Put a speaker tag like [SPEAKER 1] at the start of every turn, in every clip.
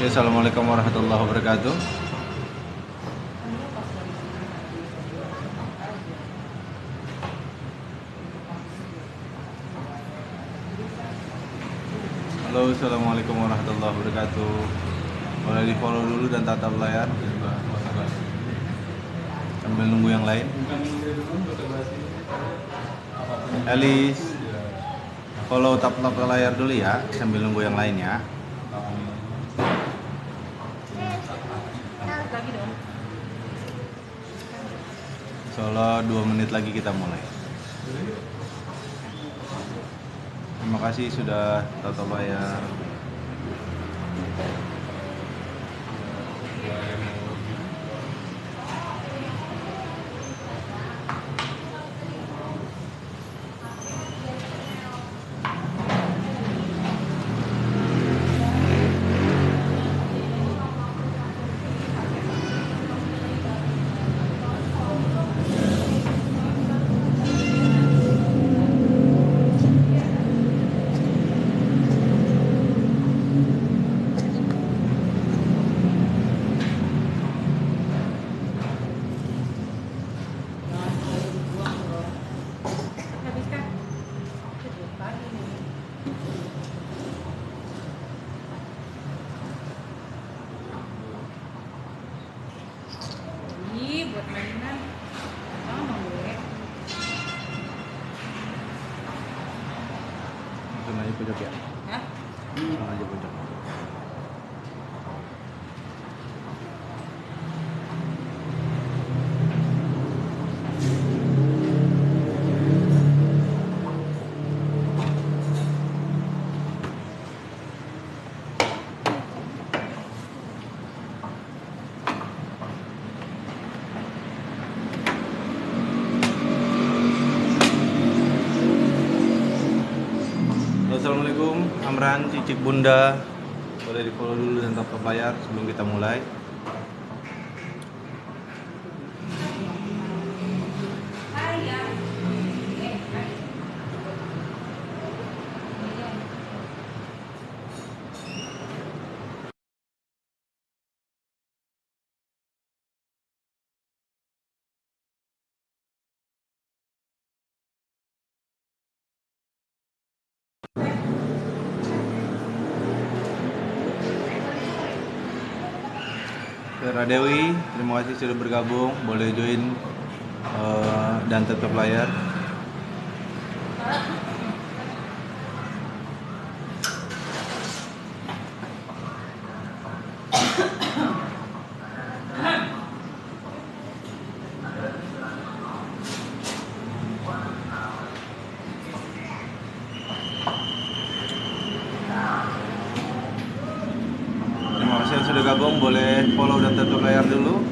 [SPEAKER 1] Ya, assalamualaikum warahmatullahi wabarakatuh. Halo, assalamualaikum warahmatullahi wabarakatuh. Boleh di follow dulu dan tatap layar sambil nunggu yang lain. Elis, follow tatap layar dulu ya sambil nunggu yang lain ya. Insyaallah 2 menit lagi kita mulai. Terima kasih sudah tatap layar.
[SPEAKER 2] Buat mainan sama gue.
[SPEAKER 1] Langsung aja pojok ya.
[SPEAKER 2] Hah?
[SPEAKER 1] Langsung aja pojok. Assalamualaikum, Amran, Cicik Bunda. Boleh di follow dulu dan tatap layar sebelum kita mulai. Vera Dewi, terima kasih sudah bergabung. Boleh join dan tetap layar. Terima kasih yang sudah gabung. Boleh follow dan tetap layar dulu.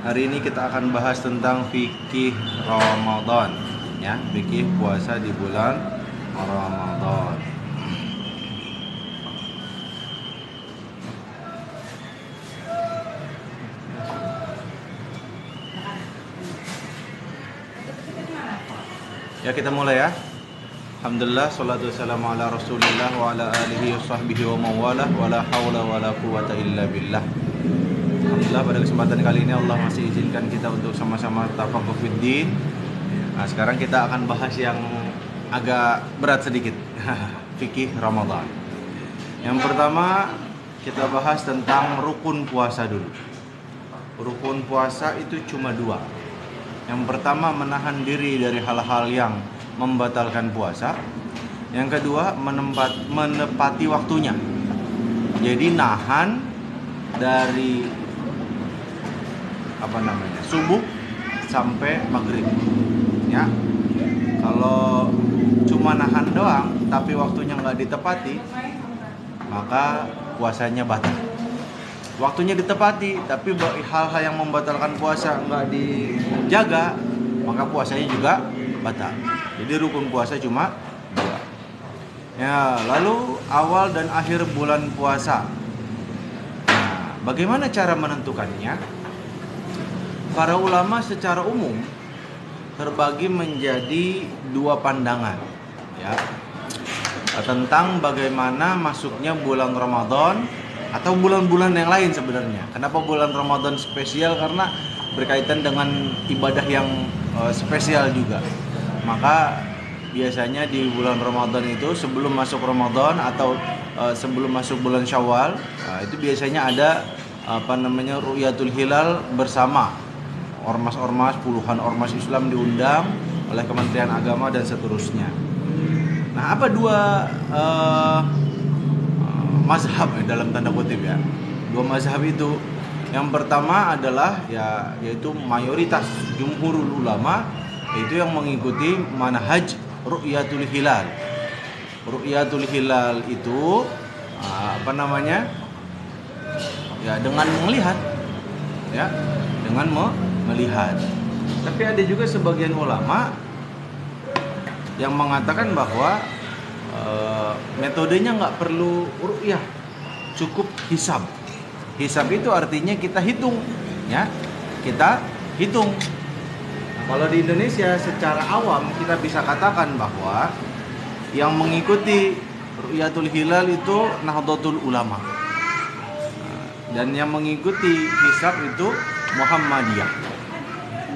[SPEAKER 1] Hari ini kita akan bahas tentang fikih Ramadan, ya, fikih puasa di bulan Ramadan. Ya, kita mulai ya. Alhamdulillah, salatu wassalamu ala rasulillah wa ala alihi wa sahbihi wa mawalah wa la hawla wa la quwata illa billah. Alhamdulillah, pada kesempatan kali ini Allah masih izinkan kita untuk sama-sama tafaqquh fiddin. Nah, sekarang kita akan bahas yang agak berat sedikit. Fikih Ramadan. Yang pertama kita bahas tentang rukun puasa dulu. Rukun puasa itu cuma 2. Yang pertama menahan diri dari hal-hal yang membatalkan puasa. Yang kedua menepati waktunya. Jadi nahan dari subuh sampai maghrib, ya. Kalau cuma nahan doang tapi waktunya nggak ditepati, maka puasanya batal. Waktunya ditepati tapi hal-hal yang membatalkan puasa nggak dijaga, maka puasanya juga batal. Jadi rukun puasa cuma 2. Ya, lalu awal dan akhir bulan puasa. Nah, bagaimana cara menentukannya? Para ulama secara umum terbagi menjadi 2 pandangan, ya. tentang bagaimana masuknya bulan Ramadan atau bulan-bulan yang lain sebenarnya. Kenapa bulan Ramadan spesial? Karena berkaitan dengan ibadah yang spesial juga. Maka biasanya di bulan Ramadan itu sebelum masuk Ramadan atau sebelum masuk bulan Syawal, itu biasanya ada ru'yatul hilal bersama ormas-ormas, puluhan ormas Islam diundang oleh Kementerian Agama dan seterusnya. Nah, apa dua mazhab dalam tanda kutip ya? Dua mazhab itu, yang pertama adalah yaitu mayoritas jumhurul ulama, yaitu yang mengikuti manhaj ru'yatul hilal. Ru'yatul hilal itu ya dengan melihat, ya dengan melihat. Tapi ada juga sebagian ulama yang mengatakan bahwa metodenya nggak perlu ru'yah, cukup hisab. Hisab itu artinya kita hitung, ya kita hitung. Nah, kalau di Indonesia secara awam kita bisa katakan bahwa yang mengikuti ru'yatul hilal itu Nahdlatul Ulama, dan yang mengikuti hisab itu Muhammadiyah.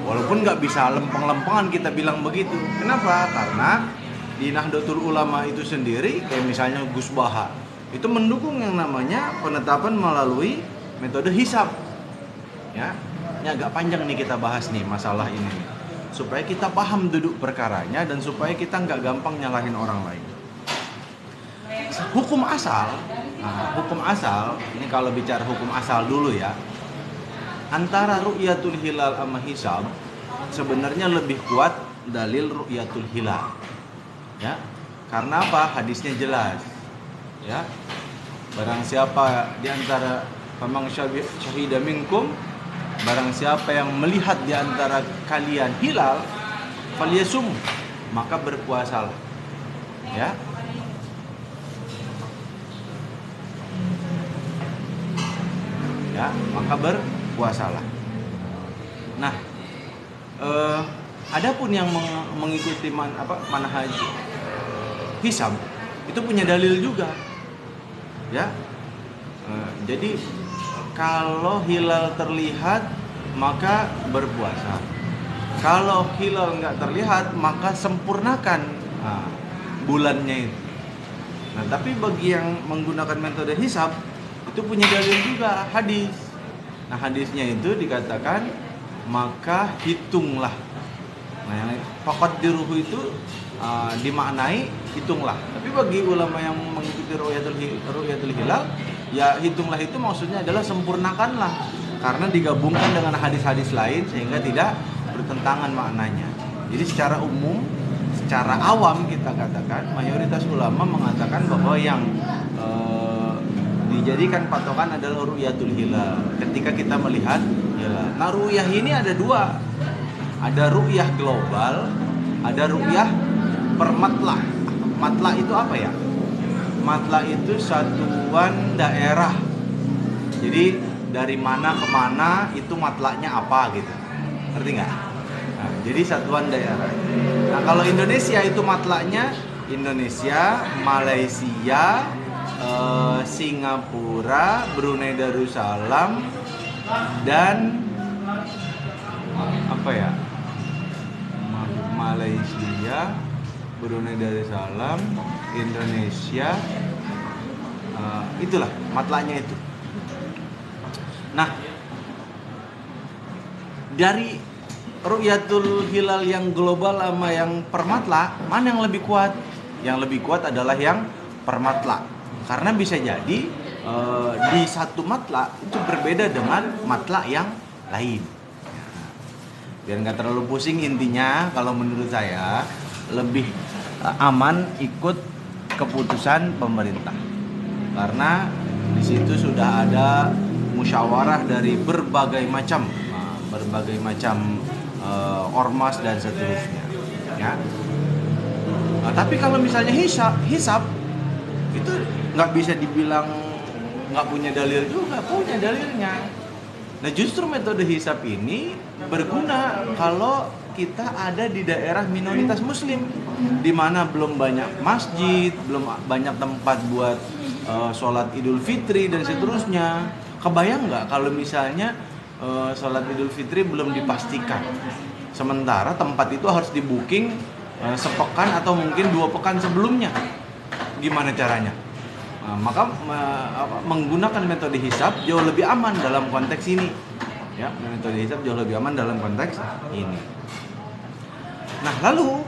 [SPEAKER 1] Walaupun nggak bisa lempeng-lempengan kita bilang begitu. Kenapa? Karena di Nahdlatul Ulama itu sendiri, kayak misalnya Gus Baha, itu mendukung yang namanya penetapan melalui metode hisab. Ya, ini agak panjang nih kita bahas nih masalah ini, supaya kita paham duduk perkaranya dan supaya kita nggak gampang nyalahin orang lain. Hukum asal, hukum asal ini kalau bicara hukum asal dulu ya, antara ru'yatul hilal sama hisab sebenarnya lebih kuat dalil ru'yatul hilal. Ya, karena apa? Hadisnya jelas. Ya, barang siapa di antara famang syahida minkum, barang siapa yang melihat di antara kalian hilal, falyasum, maka berpuasalah. Ya. Ya, maka berpuasalah. Nah, adapun yang mengikuti manhaj hisab itu punya dalil juga, ya. Jadi kalau hilal terlihat maka berpuasa. Kalau hilal nggak terlihat maka sempurnakan bulannya itu. Nah, tapi bagi yang menggunakan metode hisab itu punya dalil juga, hadis. Nah, hadisnya itu dikatakan maka hitunglah. Nah, yang faqaddiruhu itu dimaknai hitunglah. Tapi bagi ulama yang mengikuti ru'yatul hilal, ya hitunglah itu maksudnya adalah sempurnakanlah, karena digabungkan dengan hadis-hadis lain sehingga tidak bertentangan maknanya. Jadi secara umum, secara awam kita katakan mayoritas ulama mengatakan bahwa yang dijadikan patokan adalah ru'yatul hilal ketika kita melihat hilal. Nah, ru'yah ini ada dua. Ada ru'yah global, ada ru'yah per matla. Matla itu apa ya? Matla itu satuan daerah. Jadi dari mana ke mana itu matlanya apa gitu. Ngerti nggak? Nah, jadi satuan daerah. Nah, kalau Indonesia itu matlanya Indonesia, Malaysia, Singapura, Brunei Darussalam, dan Malaysia, Brunei Darussalam, Indonesia, itulah matlanya itu. Nah, dari ru'yatul hilal yang global sama yang permatla, mana yang lebih kuat? Yang lebih kuat adalah yang permatla, karena bisa jadi di satu matla itu berbeda dengan matla yang lain. Biar nggak terlalu pusing, intinya kalau menurut saya lebih aman ikut keputusan pemerintah, karena di situ sudah ada musyawarah dari berbagai macam ormas dan seterusnya, ya. Nah, tapi kalau misalnya hisab itu nggak bisa dibilang nggak punya dalil juga, punya dalilnya. Nah, justru metode hisab ini berguna kalau kita ada di daerah minoritas muslim, di mana belum banyak masjid, belum banyak tempat buat sholat Idul Fitri dan seterusnya. Kebayang nggak kalau misalnya sholat Idul Fitri belum dipastikan, sementara tempat itu harus di booking sepekan atau mungkin 2 pekan sebelumnya, gimana caranya? Maka menggunakan metode hisab jauh lebih aman dalam konteks ini. Ya, metode hisab jauh lebih aman dalam konteks ini. Nah, lalu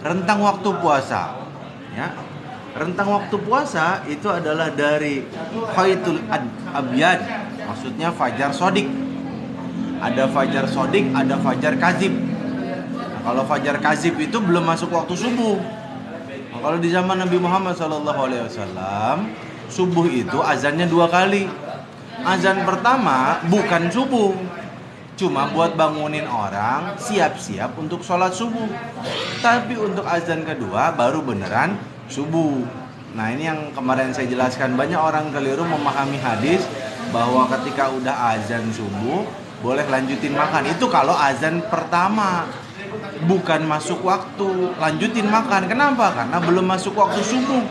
[SPEAKER 1] rentang waktu puasa, ya. Rentang waktu puasa itu adalah dari khaitul abyad, maksudnya fajar sodik. Ada fajar sodik, ada fajar kazib. Nah, kalau fajar kazib itu belum masuk waktu subuh. Nah, kalau di zaman Nabi Muhammad SAW, subuh itu azannya 2 kali. Azan pertama bukan subuh, cuma buat bangunin orang siap-siap untuk sholat subuh. Tapi untuk azan kedua baru beneran subuh. Nah, ini yang kemarin saya jelaskan, banyak orang keliru memahami hadis bahwa ketika udah azan subuh boleh lanjutin makan. Itu kalau azan pertama, bukan masuk waktu, lanjutin makan. Kenapa? Karena belum masuk waktu subuh.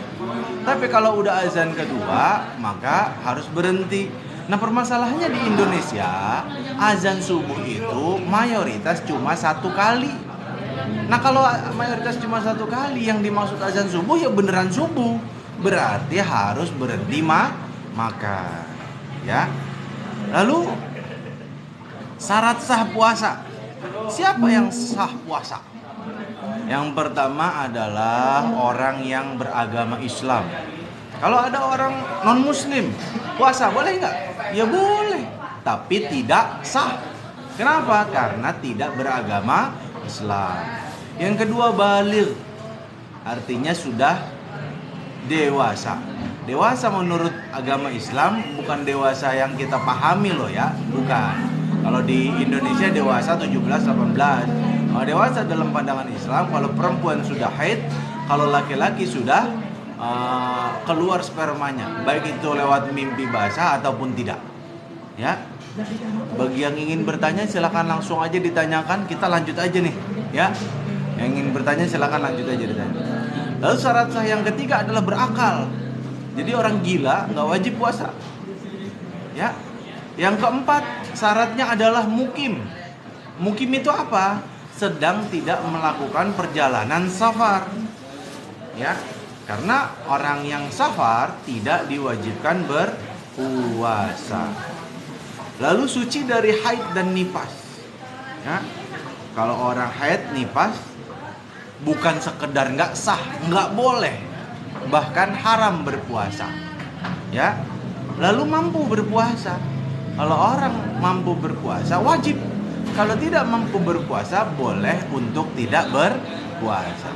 [SPEAKER 1] Tapi kalau udah azan kedua, maka harus berhenti. Nah, permasalahannya di Indonesia, azan subuh itu mayoritas cuma 1 kali. Nah, kalau mayoritas cuma 1 kali, yang dimaksud azan subuh ya beneran subuh, berarti harus berhenti makan, ya. Lalu syarat sah puasa. Siapa yang sah puasa? Yang pertama adalah orang yang beragama Islam. Kalau ada orang non-muslim puasa, boleh nggak? Ya boleh, tapi tidak sah. Kenapa? Karena tidak beragama Islam. Yang kedua, baligh, artinya sudah dewasa. Dewasa menurut agama Islam bukan dewasa yang kita pahami loh ya, bukan. Kalau di Indonesia dewasa 17-18. Kalau dewasa dalam pandangan Islam, kalau perempuan sudah haid, kalau laki-laki sudah keluar spermanya, baik itu lewat mimpi basah ataupun tidak. Ya. Bagi yang ingin bertanya silakan langsung aja ditanyakan, kita lanjut aja nih, ya. Yang ingin bertanya silakan lanjut aja ditanya. Lalu syarat sah yang ketiga adalah berakal. Jadi orang gila nggak wajib puasa. Ya. Yang keempat syaratnya adalah mukim. Mukim itu apa? Sedang tidak melakukan perjalanan safar. Ya. Karena orang yang safar tidak diwajibkan berpuasa. Lalu suci dari haid dan nifas. Ya. Kalau orang haid nifas bukan sekedar nggak sah, nggak boleh, bahkan haram berpuasa. Ya. Lalu mampu berpuasa. Kalau orang mampu berpuasa wajib. Kalau tidak mampu berpuasa boleh untuk tidak berpuasa.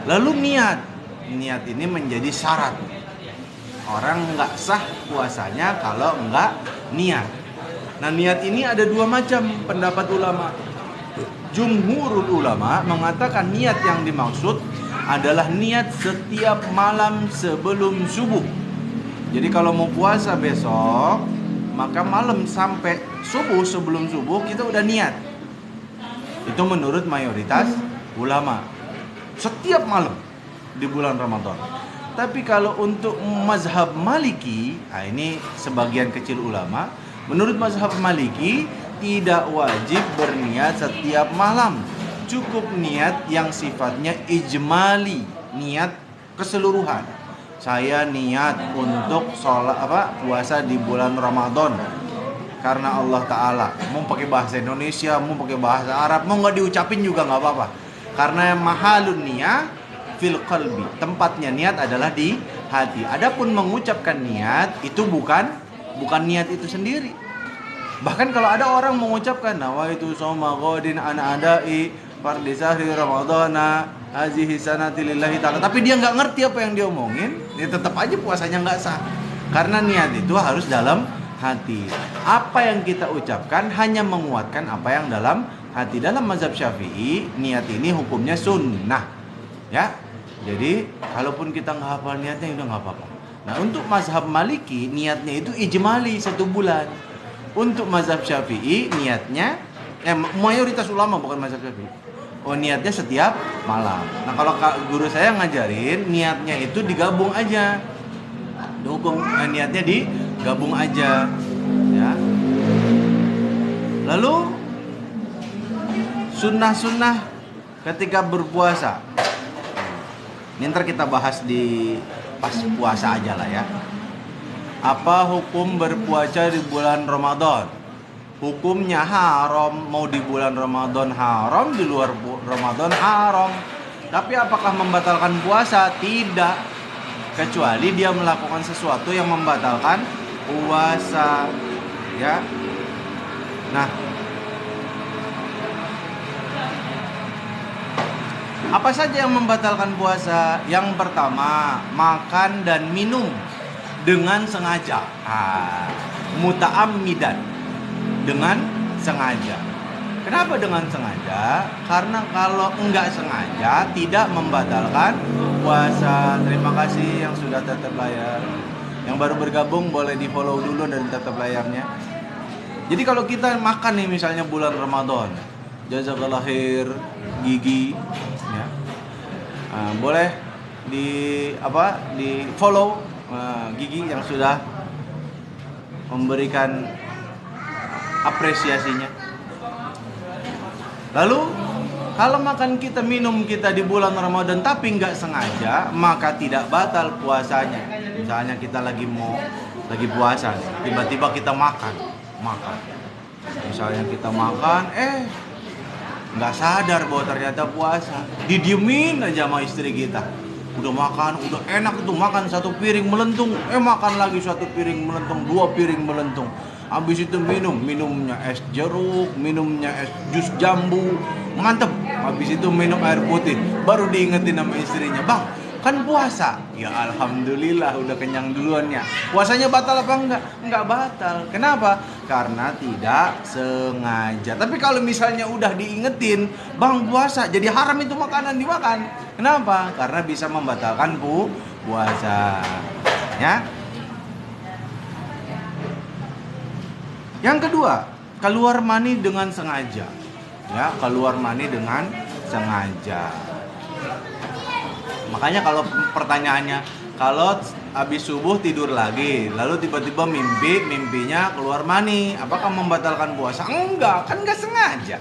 [SPEAKER 1] Lalu niat. Niat ini menjadi syarat. Orang nggak sah puasanya kalau nggak niat. Nah, niat ini ada 2 macam pendapat ulama. Jumhurul ulama mengatakan niat yang dimaksud adalah niat setiap malam sebelum subuh. Jadi kalau mau puasa besok, maka malam sampai subuh, sebelum subuh kita udah niat. Itu menurut mayoritas ulama. Setiap malam di bulan Ramadan. Tapi kalau untuk mazhab Maliki, nah ini sebagian kecil ulama, menurut mazhab Maliki tidak wajib berniat setiap malam. Cukup niat yang sifatnya ijmali, niat keseluruhan. Saya niat untuk sholat puasa di bulan Ramadan karena Allah Ta'ala. Mau pakai bahasa Indonesia, mau pakai bahasa Arab, mau nggak diucapin juga nggak apa-apa. Karena mahalun niyah fil qalbi, tempatnya niat adalah di hati. Adapun mengucapkan niat itu bukan niat itu sendiri. Bahkan kalau ada orang mengucapkan nawaitu shauma ghadin ana adai fardhi sahri ramadhana hazihi sanati lillahi ta'ala, tapi dia nggak ngerti apa yang dia omongin, dia tetap aja puasanya nggak sah. Karena niat itu harus dalam hati. Apa yang kita ucapkan hanya menguatkan apa yang dalam hati. Dalam mazhab Syafi'i, niat ini hukumnya sunnah. Ya. Jadi, kalaupun kita nggak hafal niatnya, udah nggak apa-apa. Nah, untuk mazhab Maliki, niatnya itu ijmali 1 bulan. Untuk mazhab Syafi'i, niatnya mayoritas ulama bukan mazhab Syafi'i. Oh, niatnya setiap malam. Nah, kalau guru saya ngajarin niatnya itu digabung aja. Niatnya digabung aja, ya. Lalu sunnah-sunnah ketika berpuasa. Ini ntar kita bahas di pas puasa aja lah ya. Apa hukum berpuasa di bulan Ramadan? Hukumnya haram, mau di bulan Ramadan haram, di luar Ramadan haram. Tapi apakah membatalkan puasa? Tidak. Kecuali dia melakukan sesuatu yang membatalkan puasa, ya. Nah, apa saja yang membatalkan puasa? Yang pertama, makan dan minum dengan sengaja. Muta'ammidan, dengan sengaja. Kenapa dengan sengaja? Karena kalau enggak sengaja tidak membatalkan puasa. Terima kasih yang sudah tetap layar. Yang baru bergabung boleh di follow dulu dan tetap layarnya. Jadi kalau kita makan nih misalnya bulan Ramadan, jazakallah khair Gigi, ya. Boleh di follow Gigi yang sudah memberikan apresiasinya. Lalu kalau makan kita, minum kita di bulan Ramadan tapi nggak sengaja, maka tidak batal puasanya. Misalnya kita lagi puasa, tiba-tiba kita makan. Misalnya kita makan, nggak sadar bahwa ternyata puasa. Didiemin aja sama istri kita. Udah makan, udah enak tuh, makan satu piring melentung, makan lagi satu piring melentung, 2 piring melentung. Habis itu minumnya es jeruk, minumnya es jus jambu, mantep. Habis itu minum air putih, baru diingetin sama istrinya, "Bang, kan puasa." Ya alhamdulillah udah kenyang duluan ya. Puasanya batal apa enggak? Enggak batal. Kenapa? Karena tidak sengaja. Tapi kalau misalnya udah diingetin, "Bang, puasa," jadi haram itu makanan dimakan. Kenapa? Karena bisa membatalkan puasa. Ya. Yang kedua, keluar mani dengan sengaja. Ya, keluar mani dengan sengaja. Makanya kalau pertanyaannya, kalau habis subuh tidur lagi, lalu tiba-tiba mimpinya keluar mani, apakah membatalkan puasa? Enggak, kan enggak sengaja.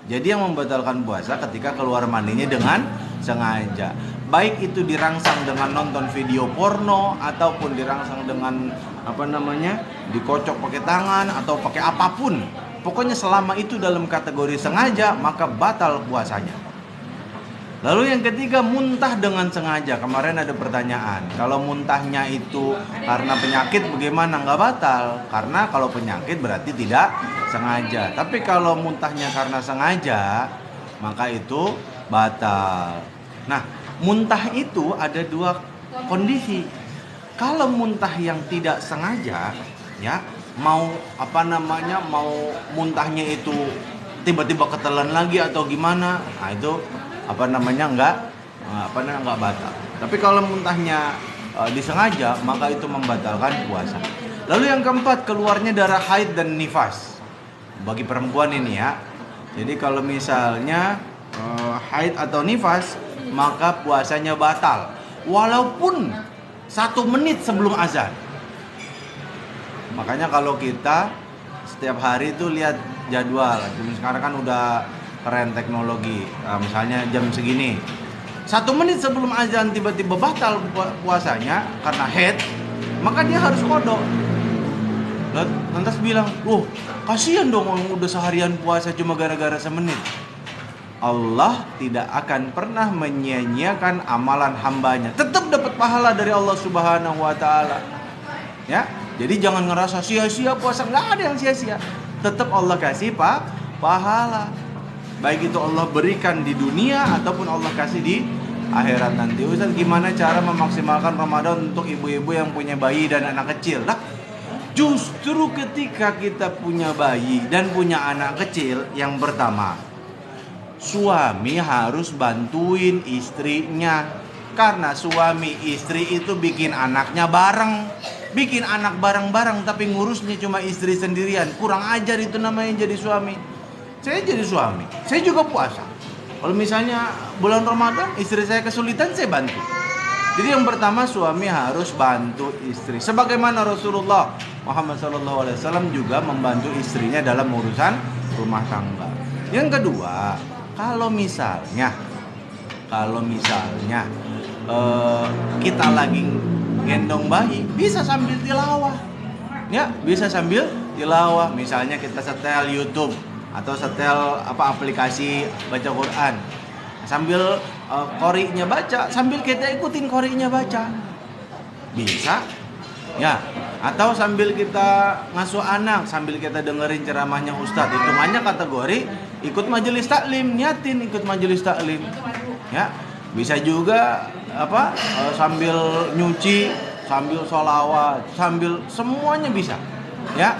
[SPEAKER 1] Jadi yang membatalkan puasa ketika keluar maninya dengan sengaja. Baik itu dirangsang dengan nonton video porno ataupun dirangsang dengan dikocok pakai tangan atau pakai apapun. Pokoknya selama itu dalam kategori sengaja, maka batal puasanya. Lalu yang ketiga, muntah dengan sengaja. Kemarin ada pertanyaan, kalau muntahnya itu karena penyakit bagaimana? Nggak batal, karena kalau penyakit berarti tidak sengaja. Tapi kalau muntahnya karena sengaja, maka itu batal. Nah, muntah itu ada 2 kondisi. Kalau muntah yang tidak sengaja, ya, mau muntahnya itu tiba-tiba ketelan lagi atau gimana, nah itu nggak batal. Tapi kalau muntahnya disengaja, maka itu membatalkan puasa. Lalu yang keempat, keluarnya darah haid dan nifas bagi perempuan ini ya. Jadi kalau misalnya haid atau nifas, maka puasanya batal walaupun 1 menit sebelum azan. Makanya kalau kita setiap hari itu lihat jadwal. Sekarang kan udah keren teknologi. Misalnya jam segini, 1 menit sebelum azan tiba-tiba batal puasanya karena haid, maka dia harus qadha. Lantas bilang, kasihan dong orang udah seharian puasa cuma gara-gara semenit. Allah tidak akan pernah menyia-nyiakan amalan hambanya. Tetap dapat pahala dari Allah Subhanahu wa taala. Ya, jadi jangan ngerasa sia-sia puasa, nggak ada yang sia-sia. Tetap Allah kasih pahala. Baik itu Allah berikan di dunia ataupun Allah kasih di akhirat nanti. Ustaz, gimana cara memaksimalkan Ramadan untuk ibu-ibu yang punya bayi dan anak kecil? Nah, justru ketika kita punya bayi dan punya anak kecil, yang pertama, suami harus bantuin istrinya. Karena suami istri itu bikin anaknya bareng, bikin anak bareng-bareng, tapi ngurusnya cuma istri sendirian. Kurang ajar itu namanya jadi suami. Saya jadi suami, saya juga puasa. Kalau misalnya bulan Ramadan istri saya kesulitan, saya bantu. Jadi yang pertama, suami harus bantu istri. Sebagaimana Rasulullah Muhammad SAW juga membantu istrinya dalam urusan rumah tangga. Yang kedua, kalau misalnya kita lagi gendong bayi, bisa sambil tilawah. Ya, bisa sambil tilawah. Misalnya kita setel YouTube atau setel aplikasi baca Quran. Sambil qori'nya baca, sambil kita ikutin qori'nya baca. Bisa. Ya, atau sambil kita ngasuh anak, sambil kita dengerin ceramahnya ustadz, hitungannya kategori ikut majelis taklim, niatin ikut majelis taklim. Ya, bisa juga sambil nyuci, sambil sholawat, sambil semuanya bisa. Ya,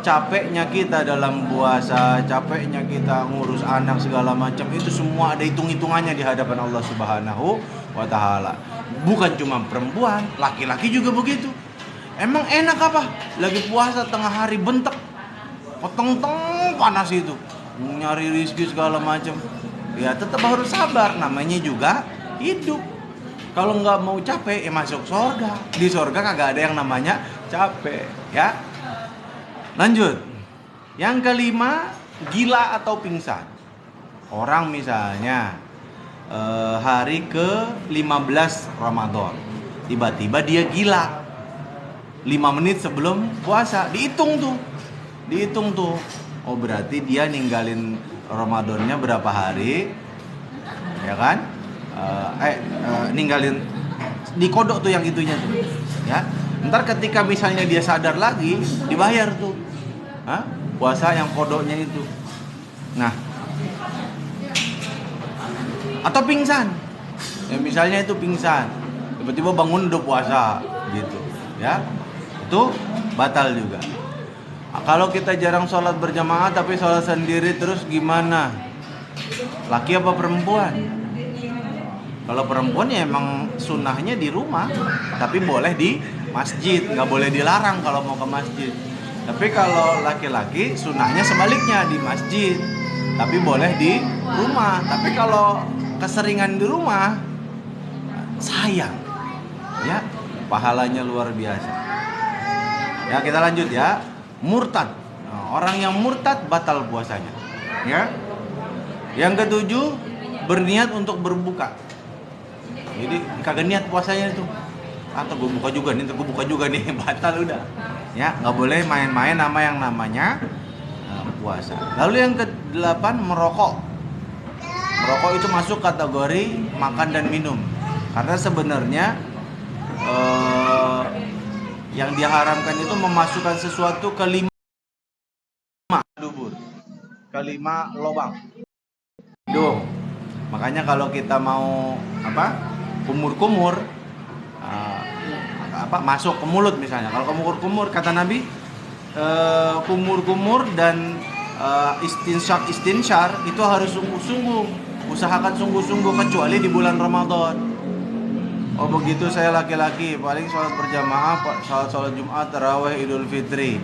[SPEAKER 1] capeknya kita dalam puasa, capeknya kita ngurus anak segala macam, itu semua ada hitung-hitungannya di hadapan Allah Subhanahu wa taala. Bukan cuma perempuan, laki-laki juga begitu. Emang enak apa? Lagi puasa tengah hari bentek, peteng-teng panas itu, nyari rezeki segala macam. Ya tetap harus sabar, namanya juga hidup. Kalau nggak mau capek, ya masuk surga. Di surga kagak ada yang namanya capek, ya. Lanjut. Yang kelima, gila atau pingsan. Orang misalnya hari ke-15 Ramadan, tiba-tiba dia gila 5 menit sebelum puasa. Dihitung tuh. Oh, berarti dia ninggalin Ramadannya berapa hari, ya kan? Ninggalin dikodok tuh yang itunya tuh, ya. Ntar ketika misalnya dia sadar lagi, dibayar tuh, puasa yang kodoknya itu. Nah, atau pingsan, ya misalnya itu pingsan, tiba-tiba bangun udah puasa, gitu, ya, itu batal juga. Kalau kita jarang sholat berjamaah tapi sholat sendiri terus gimana? Laki apa perempuan? Kalau perempuan ya emang sunnahnya di rumah, tapi boleh di masjid, nggak boleh dilarang kalau mau ke masjid. Tapi kalau laki-laki sunnahnya sebaliknya, di masjid, tapi boleh di rumah. Tapi kalau keseringan di rumah, sayang, ya, pahalanya luar biasa. Ya, kita lanjut ya. Murtad, orang yang murtad batal puasanya, ya. Yang ketujuh, berniat untuk berbuka. Jadi kagak niat puasanya itu. Atau gue buka juga nih, batal udah. Ya, nggak boleh main-main sama yang namanya puasa. Lalu yang ke-8, merokok. Merokok itu masuk kategori makan dan minum. Karena sebenarnya yang diharamkan itu memasukkan sesuatu ke 5 dubur, ke 5 lubang hidung. Makanya kalau kita mau kumur-kumur, masuk ke mulut misalnya. Kalau kumur-kumur, kata Nabi, kumur-kumur dan istinsyar itu harus sungguh-sungguh, usahakan sungguh-sungguh, kecuali di bulan Ramadan. Oh begitu, saya laki-laki paling sholat berjamaah, sholat Jumat, tarawih, Idul Fitri.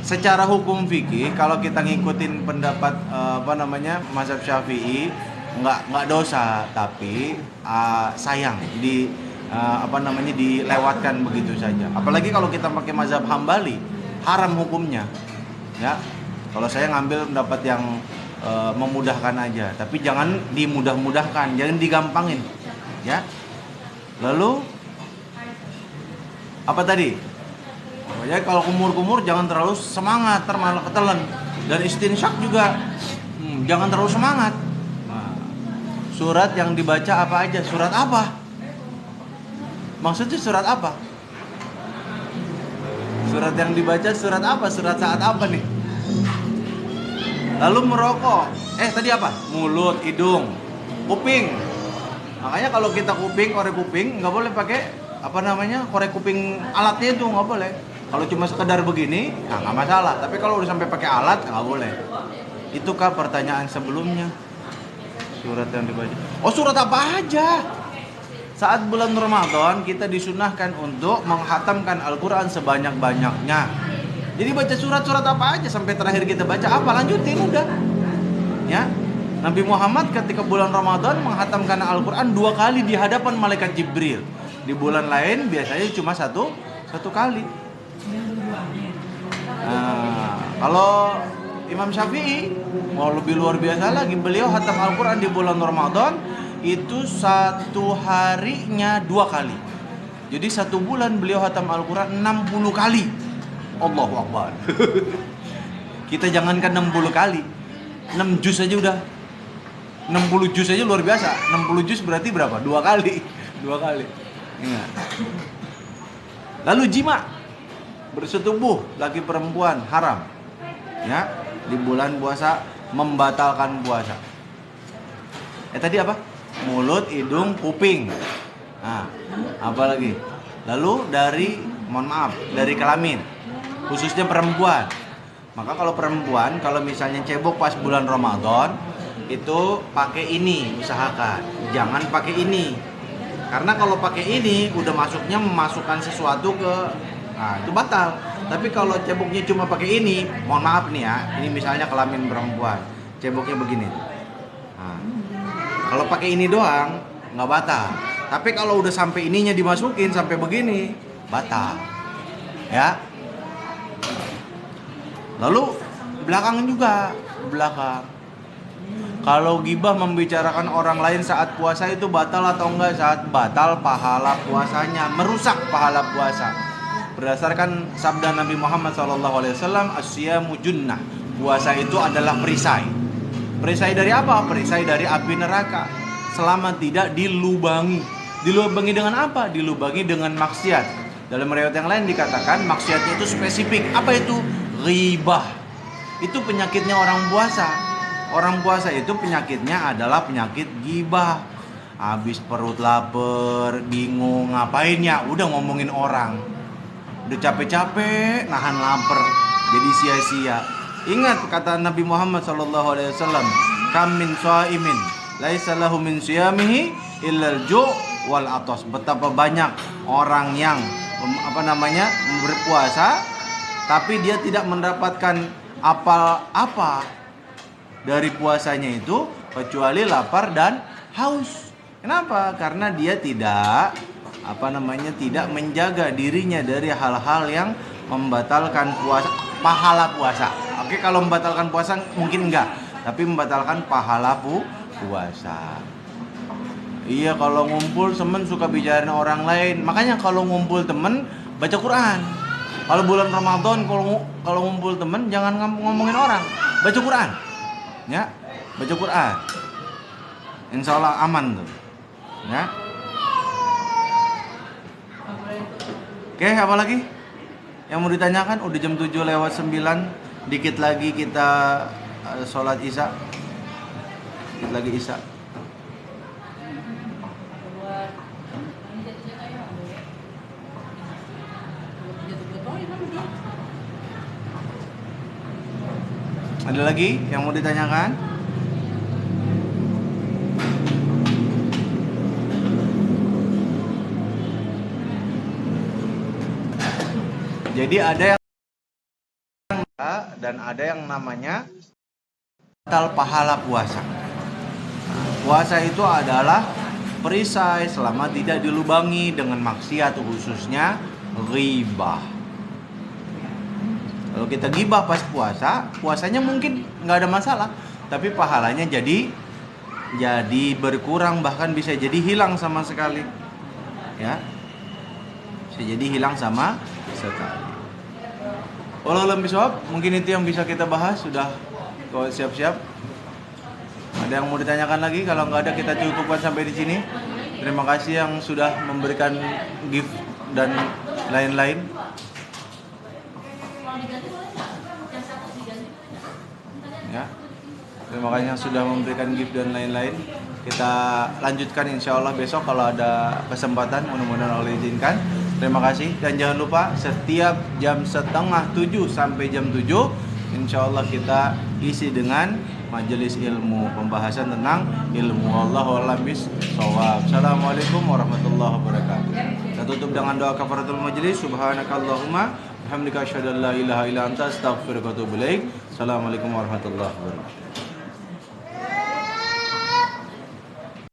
[SPEAKER 1] Secara hukum fikih, kalau kita ngikutin pendapat mazhab Syafi'i, nggak dosa, tapi sayang dilewatkan begitu saja. Apalagi kalau kita pakai mazhab Hambali, haram hukumnya, ya. Kalau saya ngambil pendapat yang memudahkan aja, tapi jangan dimudah-mudahkan, jangan digampangin, ya. Lalu apa tadi? Pokoknya kalau kumur-kumur jangan terlalu semangat, malah ketelen. Dan istinsyak juga jangan terlalu semangat. Nah, surat yang dibaca apa aja? Surat apa? Maksudnya surat apa? Surat yang dibaca surat apa? Surat saat apa nih? Lalu merokok. Tadi apa? Mulut, hidung, kuping. Makanya kalau kita korek kuping nggak boleh pakai korek kuping alatnya itu, nggak boleh. Kalau cuma sekedar begini, nggak masalah. Tapi kalau udah sampai pakai alat, nggak boleh. Itu kah pertanyaan sebelumnya? Surat yang dibaca. Oh, surat apa aja? Saat bulan Ramadan kita disunahkan untuk menghatamkan Al-Quran sebanyak-banyaknya. Jadi baca surat-surat apa aja sampai terakhir kita baca apa, lanjutin udah. Ya, Nabi Muhammad ketika bulan Ramadan menghatamkan Al-Quran 2 kali di hadapan malaikat Jibril. Di bulan lain biasanya cuma satu kali. Nah, kalau Imam Syafi'i mau lebih luar biasa lagi, beliau hatam Al-Quran di bulan Ramadan itu 1 harinya 2 kali. Jadi 1 bulan beliau hatam Al-Quran 60 kali. Allahu Akbar. Kita jangankan 60 kali, 6 juz aja udah. 60 juz aja luar biasa. 60 juz berarti berapa? 2 kali. 2 kali. Ingat. Lalu jima, bersetubuh laki perempuan haram. Ya, di bulan puasa membatalkan puasa. Tadi apa? Mulut, hidung, kuping. Nah, apa lagi? Lalu dari kelamin, khususnya perempuan. Maka kalau perempuan, kalau misalnya cebok pas bulan Ramadan, itu pakai ini, usahakan. Jangan pakai ini. Karena kalau pakai ini udah memasukkan sesuatu nah itu batal. Tapi kalau ceboknya cuma pakai ini, mohon maaf nih ya, ini misalnya kelamin perempuan, ceboknya begini. Nah, kalau pakai ini doang nggak batal. Tapi kalau udah sampai ininya dimasukin sampai begini, batal. Ya. Lalu belakang. Kalau gibah membicarakan orang lain saat puasa itu batal atau enggak? Saat batal pahala puasanya, merusak pahala puasa. Berdasarkan sabda Nabi Muhammad SAW, asyamu junnah. Puasa itu adalah perisai. Perisai dari apa? Perisai dari api neraka. Selama tidak dilubangi. Dilubangi dengan apa? Dilubangi dengan maksiat. Dalam riwayat yang lain dikatakan maksiatnya itu spesifik. Apa itu? Ghibah. Itu penyakitnya orang puasa. Orang puasa itu penyakitnya adalah penyakit ghibah. Habis perut lapar, bingung ngapain ya? Udah ngomongin orang. Udah capek-capek nahan lapar, jadi sia-sia. Ingat kata Nabi Muhammad SAW, kam min shaimin laisa lahu min siyamihi illal ju' wal atas. Betapa banyak orang yang berpuasa tapi dia tidak mendapatkan apa-apa dari puasanya itu kecuali lapar dan haus. Kenapa? Karena dia tidak menjaga dirinya dari hal-hal yang membatalkan pahala puasa. Oke, kalau membatalkan puasa mungkin enggak, tapi membatalkan pahala puasa. Iya, kalau ngumpul temen suka bicarain orang lain. Makanya kalau ngumpul temen baca Quran. Kalau bulan Ramadan kalau ngumpul temen jangan ngomongin orang, baca Quran. Ya, baca Quran. Insya Allah aman tuh. Ya. Oke, apa lagi yang mau ditanyakan? Udah jam 7:09. Dikit lagi kita sholat isya. Dikit lagi isya. Ada lagi yang mau ditanyakan? Jadi ada yang dan ada yang namanya batal pahala puasa. Nah, puasa itu adalah perisai selama tidak dilubangi dengan maksiat, khususnya ghibah. Kalau kita ghibah pas puasanya mungkin nggak ada masalah, tapi pahalanya jadi berkurang, bahkan bisa jadi hilang sama sekali. Ya, bisa jadi hilang sama sekali. Wallahu bisawab, mungkin itu yang bisa kita bahas. Sudah kau siap-siap? Ada yang mau ditanyakan lagi? Kalau nggak ada kita cukupkan sampai di sini. Terima kasih yang sudah memberikan gift dan lain-lain. Ya, terima kasih yang sudah memberikan gift dan lain-lain. Kita lanjutkan insya Allah besok kalau ada kesempatan, mudah-mudahan Allah izinkan. Terima kasih dan jangan lupa setiap jam 6:30 sampai jam 7 insya Allah kita isi dengan majelis ilmu, pembahasan tentang ilmu. Wallahu a'lam bishawab. Assalamualaikum warahmatullahi wabarakatuh. Kita tutup dengan doa kafaratul majelis. Subhanakallahumma bihamdika asyhadu an la ilaha illa anta astaghfiruka wa atubu ilaik. Assalamualaikum warahmatullahi wabarakatuh.